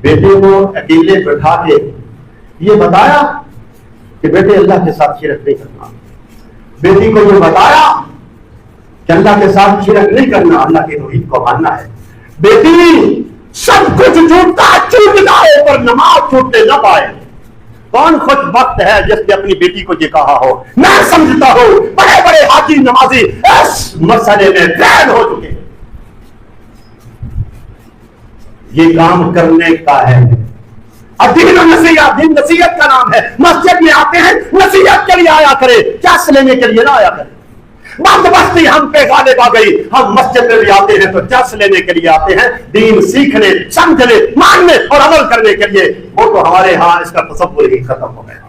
بیٹے کو اکیلے بٹھا کے یہ بتایا کہ بیٹے اللہ کے ساتھ شرک نہیں کرنا، بیٹی کو یہ بتایا کہ اللہ کے ساتھ شرک نہیں کرنا، اللہ کے توحید کو ماننا ہے. بیٹی سب کچھ چھوٹ جائے پر نماز چھوٹنے نہ پائے. کون خوش وقت ہے جس نے اپنی بیٹی کو یہ کہا ہو؟ میں سمجھتا ہوں بڑے بڑے حاجی نمازی اس مسئلے میں فیل ہو چکے. یہ کام کرنے کا ہے. اب دین و نصیحت، دین نصیحت کا نام ہے. مسجد میں آتے ہیں نصیحت کے لیے آیا کرے، چس لینے کے لیے نہ آیا کرے. بستی ہم پہ غالب آ گئی، ہم مسجد میں بھی آتے ہیں تو چس لینے کے لیے آتے ہیں، دین سیکھنے، سمجھنے، ماننے اور عمل کرنے کے لیے. وہ تو ہمارے ہاں اس کا تصور ہی ختم ہو گیا،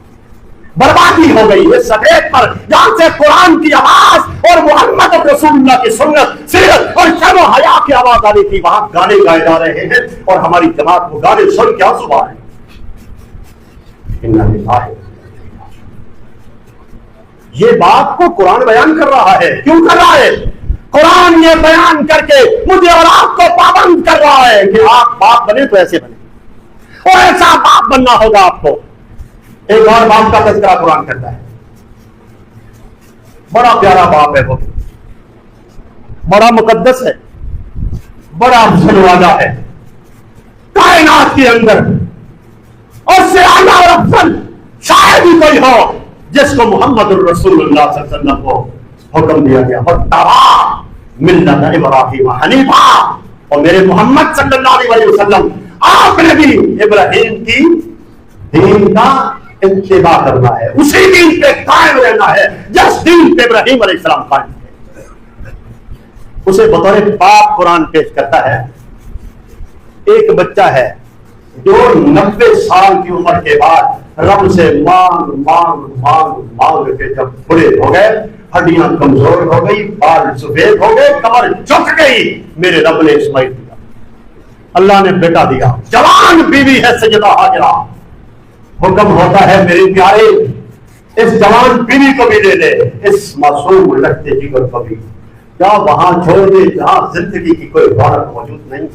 بربادی ہو گئی. اس سفید پر جہاں سے قرآن کی آواز اور محمد رسول اللہ کی سنت، سیرت اور شرم و حیا کی آواز آ رہی تھی، وہاں گانے گائے جا رہے ہیں اور ہماری جماعت کو گانے سن کے آنسو آ رہے ہیں. یہ بات کو قرآن بیان کر رہا ہے. کیوں کر رہا ہے؟ قرآن یہ بیان کر کے مجھے اور آپ کو پابند کر رہا ہے کہ آپ باپ بنے تو ایسے بنے، اور ایسا باپ بننا ہوگا آپ کو. ایک اور باپ کا تذکرہ قرآن کرتا ہے، بڑا پیارا باپ ہے، وہ بڑا مقدس ہے، بڑا افضل والا ہے کائنات کے اندر، اور سے اعلیٰ اور افضل شاید ہی کوئی ہو جس کو محمد الرسول اللہ صلی اللہ علیہ وسلم کو حکم دیا گیا وَاتَّبَعَ مِلَّةَ إِبْرَاهِيمَ حَنِيفًا. اور میرے محمد صلی اللہ علیہ وسلم آپ نے بھی ابراہیم کی دین کا اتباع کرنا ہے، اسی دین پہ قائم رہنا ہے جس دین پہ ابراہیم علیہ السلام قائم تھے. اسے بطور باپ قرآن پیش کرتا ہے. ایک بچہ ہے جو 90 سال کی عمر کے بعد رب سے مانگ مانگ مانگ مانگ کے جب بڑے ہو گئے، ہڈیاں کمزور ہو گئی، بال سفید ہو گئے، کمر جھک گئی، میرے رب نے اسماعیل دیا، اللہ نے بیٹا دیا. جوان بیوی ہے سیدہ ہاجرہ. حکم ہوتا ہے میرے پیارے اس جوان بیوی کو بھی لے لے، اس معصوم لگتے جگر کو بھی. کیا وہاں چھوڑ دے جہاں زندگی کی کوئی عبارت موجود نہیں،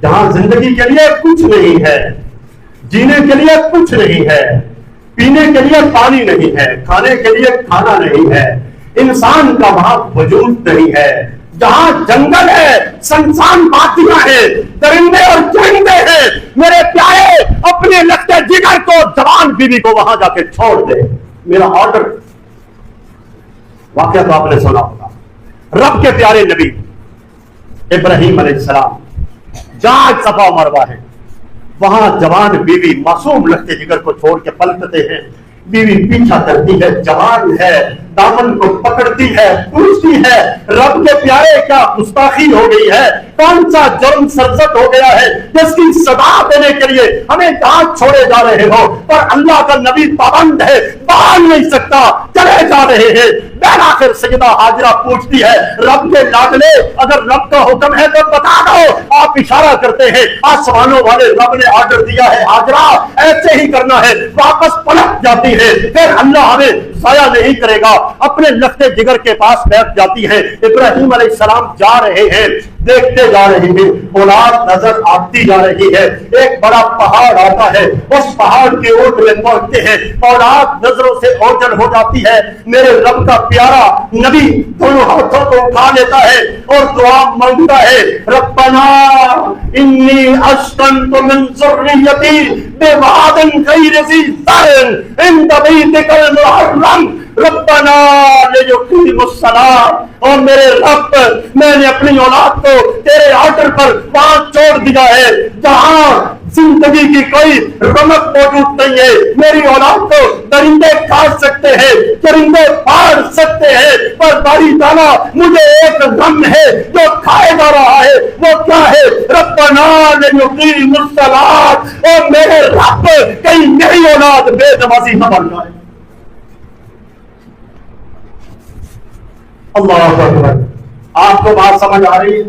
جہاں زندگی کے لیے کچھ نہیں ہے، جینے کے لیے کچھ نہیں ہے، پینے کے لیے پانی نہیں ہے، کھانے کے لیے کھانا نہیں ہے، انسان کا وہاں وجود نہیں ہے. جہاں جنگل ہے، سنسان وادیاں ہیں، درندے اور چرندے ہیں، میرے پیارے اپنے لگتے جگر کو، جوان بیوی کو وہاں جا کے چھوڑ دے. میرا آرڈر. واقعہ تو آپ نے سنا ہوگا، رب کے پیارے نبی ابراہیم علیہ السلام جہاں صفا و مروہ ہے، وہاں جوان بیوی معصوم لگتے جگر کو چھوڑ کے پلٹتے ہیں. بیوی پیچھا کرتی ہے، جوان ہے، دامن کو پکڑتی ہے، پوچھتی ہے رب کے پیارے کیا گستاخی ہو گئی ہے، کون سا جرم سرزد ہو گیا ہے جس کی سزا دینے کے لیے ہمیں کہاں چھوڑے جا رہے ہو. پر اللہ کا نبی پابند ہے، مان نہیں سکتا، چلے جا رہے ہیں. آخر سیدہ ہاجرہ پوچھتی ہے رب کے لاڈلے اگر رب کا حکم ہے تو بتا دو. آپ اشارہ کرتے ہیں آسمانوں والے رب نے آرڈر دیا ہے ہاجرہ ایسے ہی کرنا ہے. واپس پلٹ جاتی ہے، پھر اللہ ہمیں ضائع نہیں کرے گا، اپنے لختے جگر کے پاس بیٹھ جاتی ہے. ابراہیم علیہ السلام جا رہے ہیں، دیکھتے جا رہے ہیں، اولاد نظر آتی جا رہی ہے. ایک بڑا پہاڑ آتا ہے، اس پہاڑ کے اوٹ میں پہنچتے ہیں، اولاد نظروں سے اوجھل ہو جاتی ہے. میرے رب کا پیارا نبی دونوں ہاتھوں کو اٹھا لیتا ہے اور دعا مانگتا ہے ربنا انی اسکنت من ذریتی بواد غیر ذی زرع عند بیتک المحرم ربنا لیقیموا الصلاۃ. اور میرے رب میں نے اپنی اولاد کو تیرے آرڈر پر وہاں چھوڑ دیا ہے جہاں زندگی کی کوئی رمق موجود نہیں ہے. میری اولاد کو درندے کھا سکتے ہیں، چرندے پھاڑ سکتے ہیں، پر باری تعالیٰ مجھے ایک غم ہے جو کھائے جا رہا ہے. وہ کیا ہے؟ ربنا لیقیموا الصلاۃ. اور میرے رب کہیں میری اولاد بے نمازی نہ بن جائے. اللہ اکبر. آپ کو بات سمجھ آ رہی ہے؟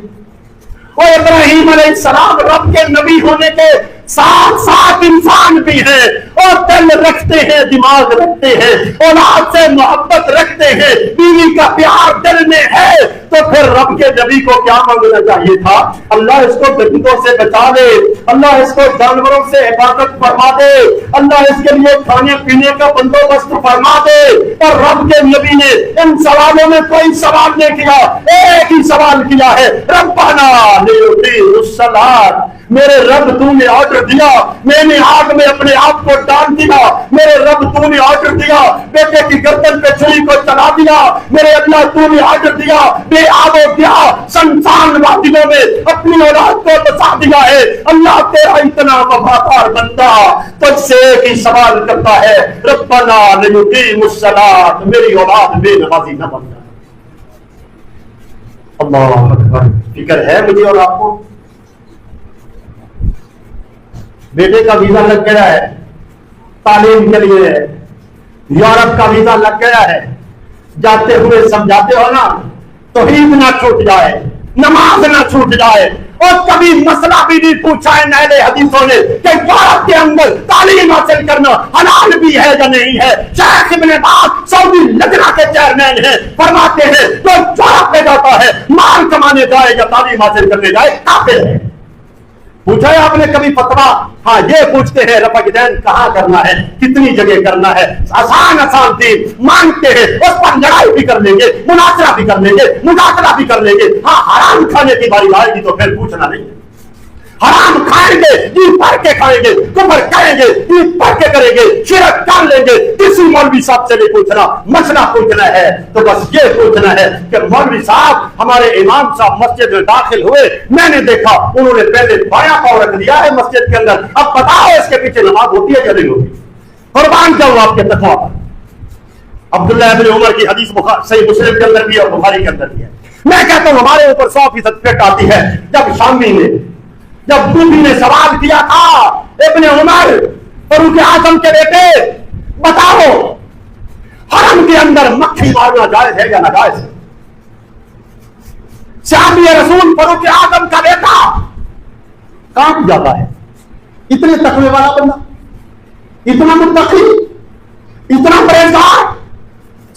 اور ابراہیم علیہ السلام رب کے نبی ہونے کے साथ साथ इंसान भी है और दिल रखते हैं, दिमाग रखते हैं, औलाद से मोहब्बत रखते हैं, बीवी का प्यार दिल में है, तो फिर रब के नबी को क्या मांगना चाहिए था? अल्लाह इसको दरिंदों से बचा दे, अल्लाह इसको जानवरों से हिफाजत फरमा दे, अल्लाह इसके लिए खाने पीने का बंदोबस्त फरमा दे। और रब के नबी ने इन सवालों में कोई सवाल नहीं किया, एक ही सवाल किया है, रब्बाना लियुक़ीमुस्सलात, मेरे रब तूने ऑर्डर दिया, मैंने आग में अपने आप को डाल दिया, मेरे रब तूने ऑर्डर दिया, बेटे की गर्दन पे छुरी को चला दिया, मेरे अल्लाह तूने ऑर्डर दिया, बेआबो क्या संसान वादियों में अपनी औलाद को बसा दिया है। अल्लाह तेरा इतना वफादार बंदा तुझसे एक ही सवाल करता है, रब्बना लियुक़ीमुस्सलात, मेरी औलाद बेनमाजी न बन जाए। अल्लाह अकबर। फिक्र है मुझे और आपको? बेटे का वीजा लग गया है, तालीम के लिए यूरोप का वीजा लग गया है, जाते हुए समझाते हो ना, तौहीद ना छूट जाए, नमाज ना छूट जाए, और कभी मसला भी नहीं पूछा है अहले हदीसों ने कि यूरोप के अंदर तालीम हासिल करना हलाल भी है या नहीं है। शेख इब्न बाज सऊदी लजना के चेयरमैन हैं, फरमाते हैं तो यूरोप में जाता है माल कमाने जाए या तालीम हासिल करने जाए काफिर है। पूछा है आपने कभी फतवा? हाँ, ये पूछते हैं रफ़ा-ए-दैन कहाँ करना है, कितनी जगह करना है, आसान आसान चीज मांगते हैं, उस पर लड़ाई भी कर लेंगे, मुनाजरा भी कर लेंगे, मुदाखला भी कर लेंगे। हाँ, हराम खाने की बारी आएगी तो फिर पूछना नहीं। हराम खाएंगे, ईद भर के खाएंगे, कुफर करेंगे, ईद भर के करेंगे, शिरक कर लेंगे, किसी मौलवी साहब से नहीं पूछना, मसला पूछना है तो बस ये पूछना है कि मौलवी साहब, हमारे इमाम साहब मस्जिद में दाखिल हुए, मैंने देखा उन्होंने पहले बायां पांव रख दिया है मस्जिद के अंदर, अब बताओ इसके पीछे नमाज होती है या नहीं होती? कुर्बान जाऊं आपके तकवा पर। अब्दुल्लाह इब्न उमर की हदीस सही मुस्लिम के अंदर भी और बुखारी के अंदर भी है। मैं कहता हूं हमारे ऊपर 100% पेट आती है जब शामी ने, जब बीबी ने सवाल किया था, इब्ने उमर फारूक आजम के बेटे, बताओ हरम के अंदर मक्खी मारना जायज है या नाजायज है? सहाबी रसूल फारूक आजम का बेटा कांप जाता है। इतने तकवे वाला बंदा, इतना मुत्तकी, इतना परहेजगार,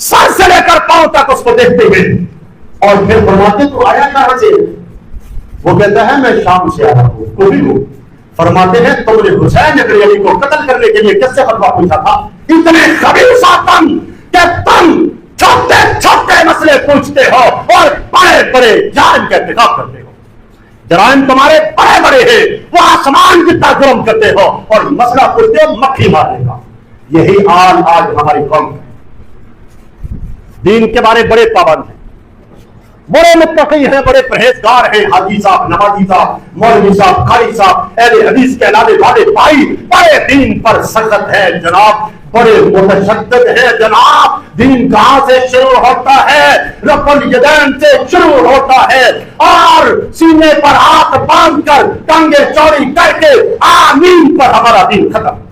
सर से लेकर पांव तक उसको देखते हुए, और फिर फरमाते तो आया कहां से? वो कहता है मैं शाम से आया हूं, कभी हूं। फरमाते हैं तुमने हुसैन इब्न अली को कत्ल करने के लिए किससे फतवा पूछा था? इतने खबीस तुम कि तुम छोटे छोटे मसले पूछते हो और बड़े बड़े जालिम का इंतखाब करते हो। जराइम तुम्हारे बड़े बड़े हैं, वो आसमान जितना जुर्म करते हो और मसला पूछते हो मक्खी मारने का। यही हाल आज हमारी कौम है। दीन के बारे बड़े पाबंद हैं, बड़े मुत्तकी हैं, बड़े परहेजगार हैं, हाजी साहब, नवाजी साहब, मौलवी साहब, कारी साहब, अहले हदीस कहलाने वाले भाई बड़े दीन पर सख्त है जनाब, बड़े मुतशद्दिद है जनाब। दीन कहां से शुरू होता है? रफ़ुल यदैन से शुरू होता है, और सीने पर हाथ बांधकर टांगे चौड़ी करके आमीन पर हमारा दीन खत्म।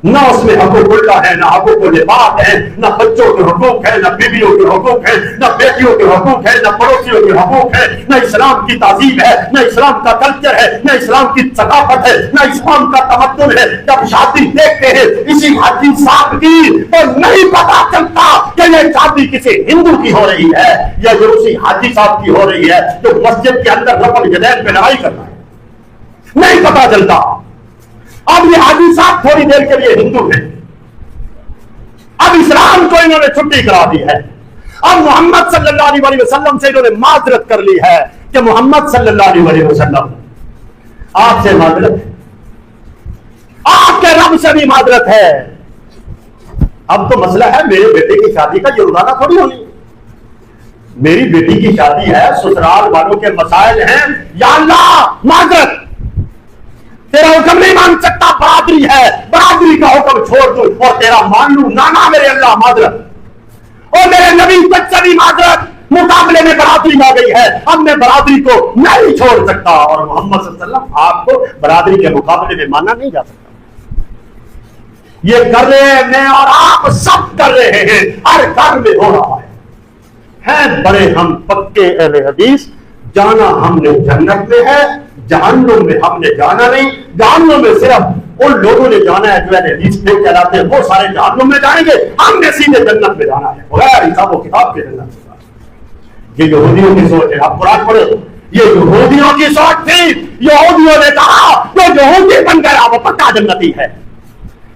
न उसमें हकूक़ुल्लाह है, न हकूक़ुल इबाद है, न बच्चों के हकूक है, न बीवियों के हकूक है, न बेटियों के हकूक है, न पड़ोसियों के हकूक है, न इस्लाम की तहजीब है, न इस्लाम का कल्चर है, न इस्लाम की सकाफत है, न इस्लाम का तमद्दुन है। जब शादी देखते हैं इसी हाजी साहब की तो नहीं पता चलता कि ये शादी किसी हिंदू की हो रही है या जो उसी हाजी साहब की हो रही है जो मस्जिद के अंदर रफ़ुल यदैन पे लड़ाई कर रहा है, नहीं पता चलता। अब ये हाजी साहब थोड़ी देर के लिए हिंदू हैं, अब इस्लाम को इन्होंने छुट्टी करा दी है, अब मोहम्मद सल्लल्लाहु अलैहि वसल्लम से इन्होंने माजरत कर ली है कि मोहम्मद सल्लल्लाहु अलैहि वसल्लम आपसे माजरत है, आपके रब से भी माजरत है। अब तो मसला है मेरे बेटे की शादी का, ये रोजाना थोड़ी होनी। मेरी बेटी की शादी है, ससुराल वालों के मसाइल हैं, या अल्लाह माजरत, तेरा हुक्म नहीं मान सकता, बरादरी है, बरादरी का हुक्म छोड़ दूं और तेरा मान लूं, नाना मेरे अल्लाह माजरत, और मेरे नबी तक भी माजरत, मुकाबले में बरादरी आ गई है, अब मैं बरादरी को नहीं छोड़ सकता, और मोहम्मद सल्लल्लाहु अलैहि वसल्लम आपको बरादरी के मुकाबले में माना नहीं जा सकता। ये कर रहे हैं, मैं और आप सब कर रहे हैं, हर घर में हो रहा है बड़े हम पक्के अहले हदीस, जाना हमने जन्नत में है, जहन्नुम में हमने जाना नहीं, जहन्नुम में सिर्फ उन लोगों ने जाना है जो हदीस पे कहलाते हैं, वो सारे जहन्नुम में जाएंगे, हमने सीधे जन्नत में जाना है, बगैर हिसाब व किताब के जन्नत में जाना है। ये यहूदियों की सोच है। आप कुरान पढ़े, ये यहूदियों की सोच थी। यहूदियों ने कहा जो यहूदी बन गया वो पक्का जन्नती है।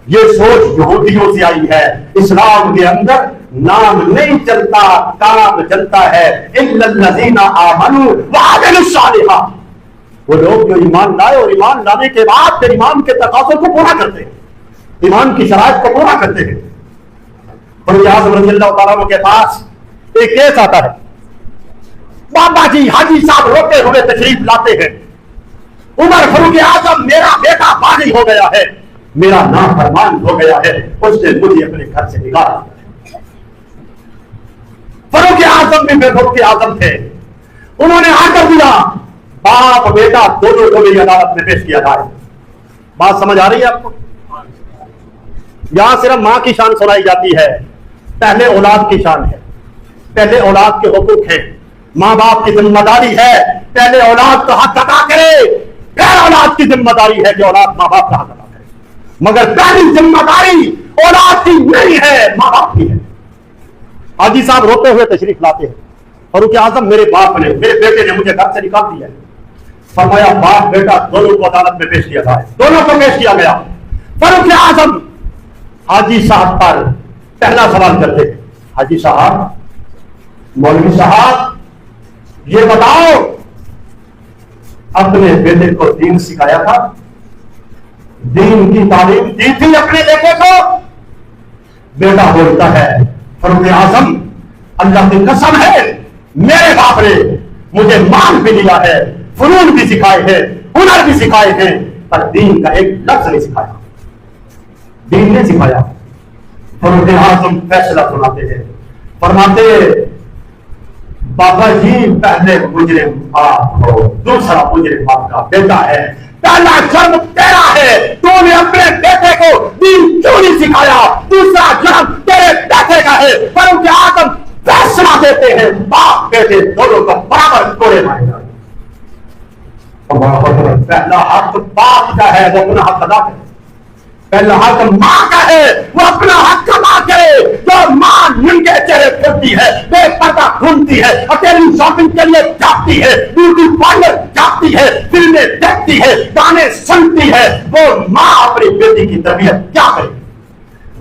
ये सोच यहूदियों से आई है। इस्लाम के अंदर नाम नहीं चलता, काम चलता है। इल्लल्लज़ीना आमनू व अमिलुस सालिहात, वो लोग जो ईमान लाए और ईमान लाने के बाद फिर ईमान के तकाज़ों को पूरा करते हैं, ईमान की शराइत को पूरा करते हैं। फारूक आज़म रज़ियल्लाहु तआला अन्हु के पास एक केस आता है। बाबा जी हाजी साहब रोते हुए तशरीफ लाते हैं। उमर फारूक आज़म मेरा बेटा बागी हो गया है, मेरा नाफरमान हो गया है, उसने मुझे अपने घर से निकाला। फारूक आज़म भी फारूक आज़म थे। उन्होंने आकर दिया बाप बेटा दोनों को भी अदालत में पेश किया जाए। बात समझ आ रही है आपको? यहां सिर्फ मां की शान सुनाई जाती है, पहले औलाद की शान है, पहले औलाद के हुकूक है, मां बाप की जिम्मेदारी है, पहले औलाद का हक अदा करे, फिर औलाद की जिम्मेदारी है कि औलाद मां बाप का हक अदा करे। मगर पहली जिम्मेदारी औलाद की नहीं है, मां बाप की है। हाजी साहब रोते हुए तशरीफ लाते हैं। फारूक आज़म मेरे बाप ने, मेरे बेटे ने मुझे घर से निकाल दिया। फरमाया बाप बेटा दोनों को अदालत में पेश किया जाए। दोनों को पेश किया गया। फारूक आज़म हाजी साहब पर पहला सवाल करते हैं, हाजी साहब, मौलवी साहब, ये बताओ अपने बेटे को दीन सिखाया था, दीन की तालीम दी थी अपने बेटे को? बेटा बोलता है फारूक आज़म अल्लाह की कसम है मेरे बाप ने मुझे माल भी दिया है, फनून भी सिखाए हैं, हुनर भी सिखाए हैं, पर दीन का एक लफ्ज नहीं सिखाया, दीन नहीं सिखाया। फारूक आज़म फैसला सुनाते हैं, फरमाते बाबा जी पहले मुजरिम आप हो, दूसरा मुजरिम आपका बेटा है, पहला जन्म तेरा है, तूने अपने बेटे को दीन क्यों नहीं सिखाया, दूसरा जन्म तेरे बेटे का है। फारूक आज़म फैसला देते हैं बाप बेटे दोनों का बराबर कोड़े मारेगा। पहला हक बाप का है, वो अपना हक अदा करे। पहला हक माँ का है, वो अपना हक अदा करे। जो माँ नंगे चेहरे फिरती है, बेपर्दा घूमती है, अकेली शॉपिंग के लिए जाती है, ब्यूटी पार्लर जाती है, फिल्में देखती है, गाने सुनती है, वो माँ अपनी बेटी की तरबियत क्या करे?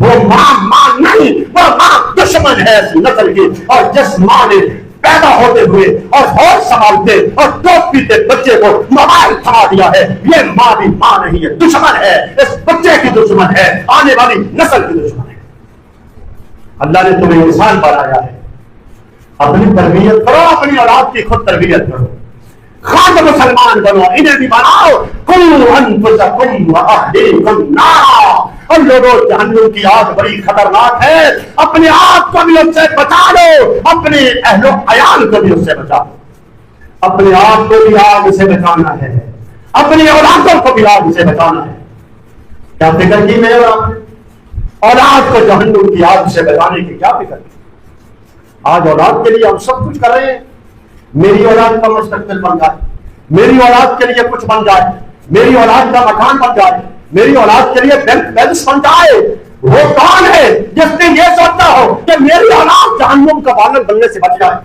वो माँ नहीं, वो माँ दुश्मन है इस नस्ल की। और जिस माँ ने पैदा होते हुए और होश संभालते और टोप पीते बच्चे को मोबाइल थमा दिया है, ये माँ भी माँ नहीं है, दुश्मन है, इस बच्चे की दुश्मन है, आने वाली नस्ल की दुश्मन है। अल्लाह ने तुम्हें इंसान बनाया है, अपनी तरबियत करो, अपनी औलाद की खुद तरबियत करो, खाद मुसलमान बनो, इन्हें भी बनाओ। कुल अनफुसकुम व अहलीकुम नार, और लोगों जहन्नुम की आग बड़ी खतरनाक है, अपने आप को भी उससे बचा लो, अपने अहलो अयाल को भी उससे बचा लो। अपने आप को भी आग से बचाना है, अपनी औलादों को भी आग से बचाना है। क्या फिक्र की मेरे औलाद को जहन्नुम की आग से बचाने की क्या फिक्र की? आज औलाद के लिए हम सब कुछ कर रहे हैं। मेरी औलाद का मुस्तकबिल बन जाए, मेरी औलाद के लिए कुछ बन जाए, मेरी औलाद का मकान बन जाए, मेरी औलाद के लिए बैंक बैलेंस बन जाए। वो कौन है जिसने ये सोचा हो कि मेरी औलाद जहन्नुम का बालन बनने से बच जाए?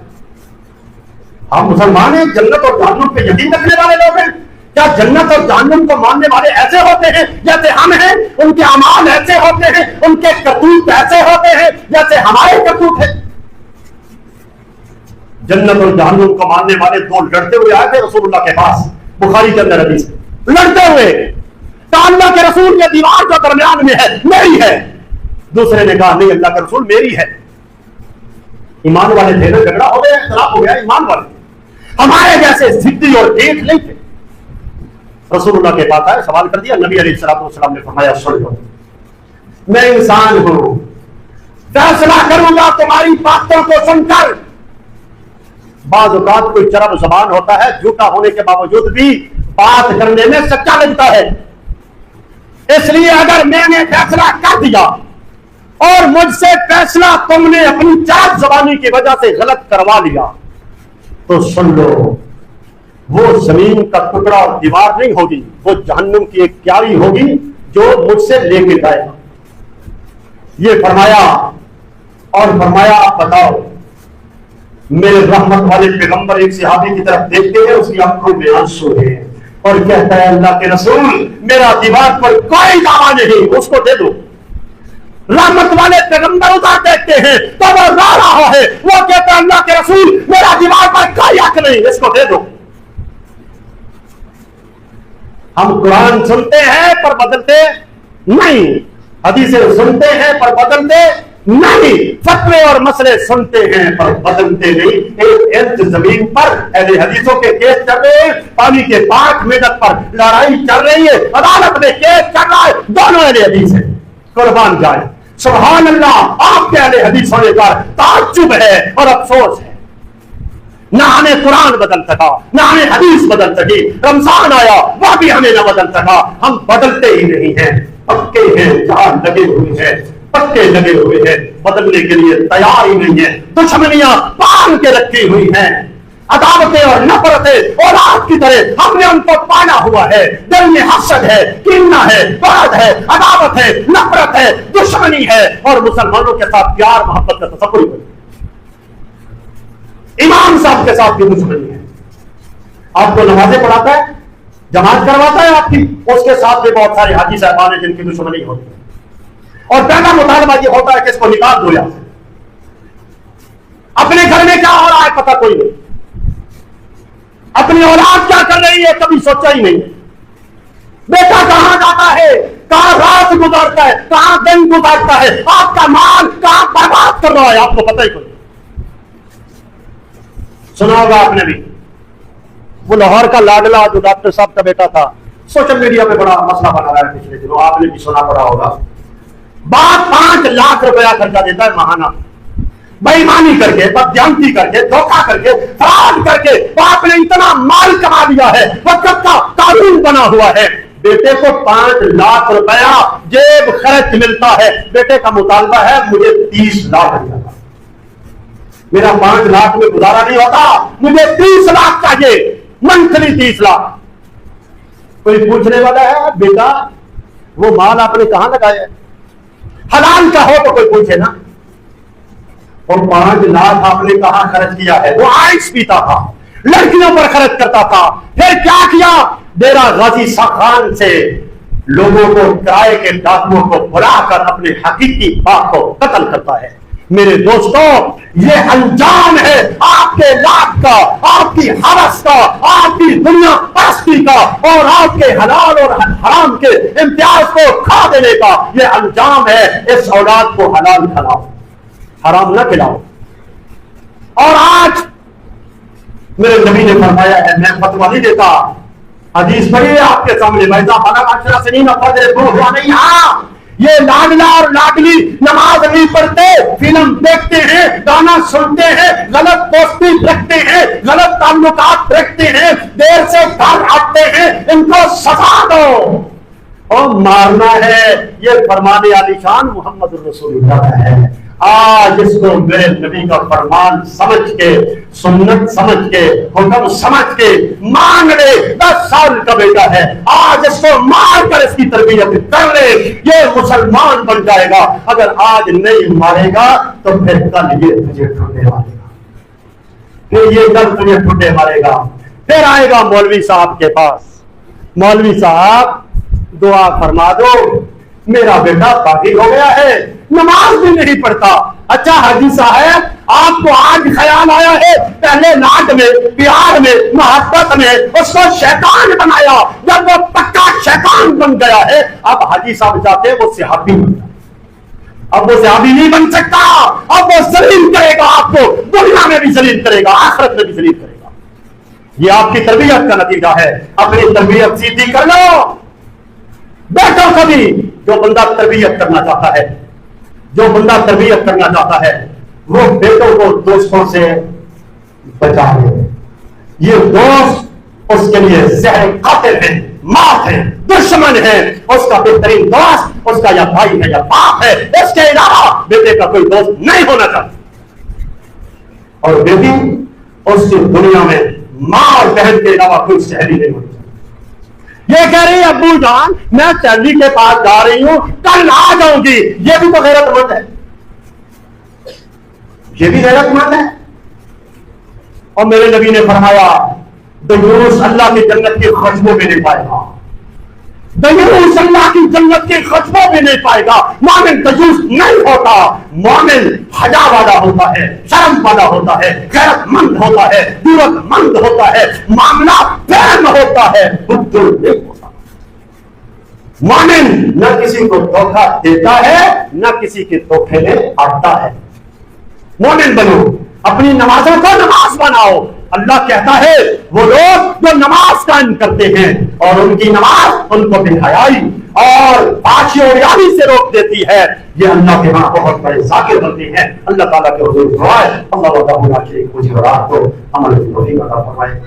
हम मुसलमान हैं, जन्नत और जहन्नुम पे यकीन रखने वाले लोग हैं। क्या जन्नत और जहन्नुम को मानने वाले ऐसे होते हैं जैसे हम हैं? उनके अमाल ऐसे होते हैं, उनके करतूत ऐसे होते हैं जैसे हमारे करतूत हैं? जन्नत और जहन्नुम को मानने वाले दो लड़ते हुए आए थे रसूलुल्लाह के पास, बुखारी के अंदर हदीस है। लड़ते हुए कहा अल्लाह के रसूल ये दीवार जो दरमियान में है मेरी है। दूसरे ने कहा नहीं अल्लाह के रसूल मेरी है। ईमान वाले थे ना, झगड़ा हो गया, खराब हो गया। ईमान वाले हमारे जैसे जिद्दी और ढेठ नहीं थे। रसूलुल्लाह के पास आए, सवाल कर दिया। नबी अलैहिस्सलाम ने फरमाया सुन लो, मैं इंसान हूं, फैसला करूंगा तुम्हारी बातों को सुनकर। बाज़ औक़ात कोई चरब ज़बान होता है, झूठा होने के बावजूद भी बात करने में सच्चा लगता है। इसलिए अगर मैंने फैसला कर दिया और मुझसे फैसला तुमने अपनी चरब ज़बानी की वजह से गलत करवा लिया तो सुन लो, وہ زمین کا ٹکڑا اور دیوار نہیں ہوگی، وہ جہنم کی ایک کیاری ہوگی جو مجھ سے لے کے جائے گا. یہ فرمایا اور فرمایا آپ بتاؤ. میرے رحمت والے پیغمبر ایک صحابی کی طرف دیکھتے ہیں، اس کی آنکھوں میں آنسو ہیں اور کہتا ہے اللہ کے رسول میرا دیوار پر کوئی دعویٰ نہیں، اس کو دے دو. رحمت والے پیغمبر ادھر دیکھتے ہیں تو وہ رو رہا ہے، وہ کہتا ہے اللہ کے رسول میرا دیوار پر کوئی حق نہیں، اس کو دے دو. ہم قرآن سنتے ہیں پر بدلتے نہیں، حدیثیں سنتے ہیں پر بدلتے نہیں، فتوے اور مسئلے سنتے ہیں پر بدلتے نہیں. ایک انچ زمین پر اہل حدیثوں کے کیس چل رہے ہیں، پانی کے 5 منٹ پر لڑائی چل رہی ہے، عدالت میں کیس چل رہا ہے، دونوں اہل حدیث ہیں. قربان جائے سبحان اللہ. آپ کے اہل حدیث ہونے کا تعجب ہے اور افسوس ہے. نہ ہمیں قرآن بدل سکا، نہ ہمیں حدیث بدل سکی. رمضان آیا وہ بھی ہمیں نہ بدل سکا. ہم بدلتے ہی نہیں ہیں، پکے ہیں، جہاں لگے ہوئے ہیں، پکے لگے ہوئے ہیں، بدلنے کے لیے تیار ہی نہیں ہیں. دشمنیاں باندھ کے رکھی ہوئی ہیں، عداوتیں اور نفرتیں اولاد کی طرح ہم نے ان کو پالا ہوا ہے. دل میں حسد ہے، کینہ ہے، بغض ہے، عداوت ہے، نفرت ہے، دشمنی ہے، اور مسلمانوں کے ساتھ پیار محبت کا تصور ہی نہیں. امام صاحب کے ساتھ بھی دشمنی ہے. آپ کو نمازیں پڑھاتا ہے، جماعت کرواتا ہے آپ کی، اس کے ساتھ بھی بہت سارے حاجی صاحبان ہیں جن کی دشمنی ہوتی ہے. اور پہلا مطالبہ یہ ہوتا ہے کہ اس کو نکال دو. یا اپنے گھر میں کیا ہو رہا ہے پتہ کوئی نہیں، اپنی اولاد کیا کر رہی ہے کبھی سوچا ہی نہیں. بیٹا کہاں جاتا ہے، کہاں رات گزارتا ہے، کہاں دن گزارتا ہے، آپ کا مال کہاں برباد کر رہا ہے، آپ کو پتہ ہی کوئی. سنا ہوگا آپ نے بھی وہ لاہور کا لاڈلا جو ڈاکٹر صاحب کا بیٹا تھا، سوشل میڈیا پہ بڑا مسئلہ بنا رہا ہے پچھلے دنوں، آپ نے بھی سنا پڑا ہوگا. باپ 5 لاکھ روپیہ خرچہ دیتا ہے ماہانہ، بے ایمانی کر کے، بددیانتی کر کے، دھوکہ کر کے، فراڈ کر کے باپ نے اتنا مال کما لیا ہے، وقت کا قانون بنا ہوا ہے. بیٹے کو 5 لاکھ روپیہ جیب خرچ ملتا ہے. بیٹے کا مطالبہ ہے مجھے 30 لاکھ روپیہ، میرا 5 لاکھ میں گزارا نہیں ہوتا، مجھے 30 لاکھ چاہیے، منتھلی 30 لاکھ. کوئی پوچھنے والا ہے بیٹا وہ مال آپ نے کہاں لگایا ہے؟ حلال کا ہو تو کوئی پوچھے نا. اور 5 لاکھ آپ نے کہاں خرچ کیا ہے؟ وہ آئس پیتا تھا، لڑکیوں پر خرچ کرتا تھا. پھر کیا کیا؟ ڈیرا غازی خان سے لوگوں کو، کرائے کے ڈاکوؤں کو بلا کر اپنے حقیقی باپ کو قتل کرتا ہے. میرے دوستوں یہ انجام ہے آپ کے لاکھ کا، آپ کی حوث کا، آپ کی دنیا پرستی کا، اور آپ کے حلال اور حرام کے امتیاز کو کھا دینے کا. یہ انجام ہے. اس اولاد کو حلال کھلاؤ، حرام نہ کھلاؤ. اور آج میرے نبی نے فرمایا ہے، میں فتویٰ نہیں دیتا، حدیث پڑھی ہے آپ کے سامنے، نہیں. ہاں یہ لاڈلا اور لاڈلی نماز نہیں پڑھتے، فلم دیکھتے ہیں، گانا سنتے ہیں، غلط دوستی رکھتے ہیں، غلط تعلقات رکھتے ہیں، دیر سے گھر آتے ہیں، ان کو سزا دو اور مارنا ہے. یہ فرمان عالی شان محمد رسول اللہ ہے. آج اس کو میرے نبی کا فرمان سمجھ کے، سنت سمجھ کے، حکم سمجھ کے مان لے. 10 سال کا بیٹا ہے، آج اس کو مار کر اس کی تربیت کر لے، یہ مسلمان بن جائے گا. اگر آج نہیں مارے گا تو پھر کل یہ تجھے ٹھنڈے مارے گا، پھر یہ کل تجھے ٹھنڈے مارے گا. پھر آئے گا مولوی صاحب کے پاس، مولوی صاحب دعا فرما دو، میرا بیٹا باغی ہو گیا ہے، نماز بھی نہیں پڑھتا. اچھا حاجی صاحب آپ کو آج خیال آیا ہے، پہلے لاڈ میں، پیار میں، محبت میں اس کو شیطان بنایا، جب وہ پکا شیطان بن گیا ہے اب حاجی صاحب چاہتے ہیں وہ صحابی بن جائے. اب وہ صحابی نہیں بن سکتا، اب وہ ذلیل کرے گا آپ کو، دنیا میں بھی ذلیل کرے گا، آخرت میں بھی ذلیل کرے گا. یہ آپ کی تربیت کا نتیجہ ہے. اپنی تربیت سیدھی کر لو. بیٹوں کو بھی جو بندہ تربیت کرنا چاہتا ہے، جو بندہ تربیت کرنا چاہتا ہے وہ بیٹوں کو دوستوں سے بچا لے. یہ دوست اس کے لیے زہر قاتل ہیں، موت ہے، دشمن ہے. اس کا بہترین دوست اس کا یا بھائی ہے یا باپ ہے، اس کے علاوہ بیٹے کا کوئی دوست نہیں ہونا چاہتا. اور بیٹی اس کی دنیا میں ماں اور بہن کے علاوہ کوئی سہیلی نہیں ہوتی. یہ کہہ رہی ہے ابو جان میں سہیلی کے پاس جا رہی ہوں کل آ جاؤں گی. یہ بھی تو غیرت مند ہے, یہ بھی غیرت مند ہے. اور میرے نبی نے فرمایا دیوس اللہ کی جنت کی خوشبو بھی نہیں پائے گا, دیوس اللہ کی جنت کی خوشبو بھی نہیں پائے گا. مومن دیوس نہیں ہوتا, مومن حیا والا ہوتا ہے, شرم والا ہوتا ہے, غیرت مند ہوتا ہے, جرأت مند ہوتا ہے, معاملہ فہم ہوتا ہے, بدل نہیں ہوتا. مومن نہ کسی کو دھوکہ دیتا ہے نہ کسی کے دھوکے میں آتا ہے. مومن بنو, اپنی نمازوں کو نماز بناؤ. اللہ کہتا ہے وہ لوگ جو نماز قائم کرتے ہیں اور ان کی نماز ان کو بے حیائی اور فحش و ریائی سے روک دیتی ہے, یہ اللہ کے ہاں بہت بڑے ذاکر بنتے ہیں. اللہ تعالیٰ کے حضور دعا ہے اللہ تعالیٰ کی مجھے اور آپ کو عمل کی توفیق عطا فرمائے.